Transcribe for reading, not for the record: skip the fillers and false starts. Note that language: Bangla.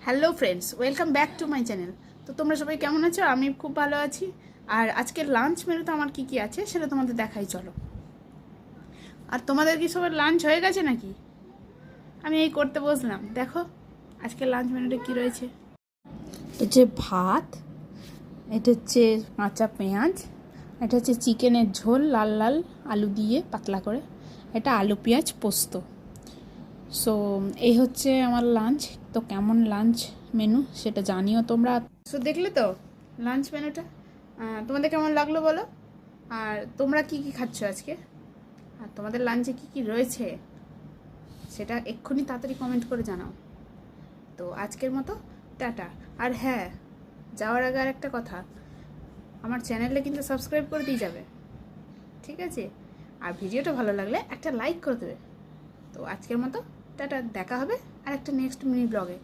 Hello friends, welcome back to my channel. তো তোমরা সবাই কেমন আছো? আমি খুব ভালো আছি। আর আজকের লাঞ্চ মেনুতে আমার কি কি আছে সেটা তোমাদের দেখাই, চলো। আর তোমাদের কি সবার লাঞ্চ হয়ে গেছে নাকি? আমি এই করতে বসলাম, দেখো আজকের লাঞ্চ মেনুতে কি রয়েছে। এটা হচ্ছে ভাত, এটা হচ্ছে কাঁচা পেঁয়াজ, এটা হচ্ছে চিকেনের ঝোল লাল লাল আলু দিয়ে পাতলা করে, এটা আলু পেঁয়াজ পোস্ত। সো এই হচ্ছে আমার লাঞ্চ। তো কেমন লাঞ্চ মেনু সেটা জানিও তোমরা। সো দেখলে তো লাঞ্চ মেনুটা, তোমাদের কেমন লাগলো বলো। আর তোমরা কি কি খাচ্ছ আজকে, আর তোমাদের লাঞ্চে কি কি রয়েছে সেটা এক্ষুনি তাড়াতাড়ি কমেন্ট করে জানাও। তো আজকের মতো টাটা। আর হ্যাঁ, যাওয়ার আগে আর একটা কথা, আমার চ্যানেলে কিন্তু সাবস্ক্রাইব করে দিয়ে যাবে, ঠিক আছে? আর ভিডিওটা ভালো লাগলে একটা লাইক করে দেবে। তো আজকের মতো টাটা, দেখা হবে আর একটা নেক্সট মিনি ব্লগে।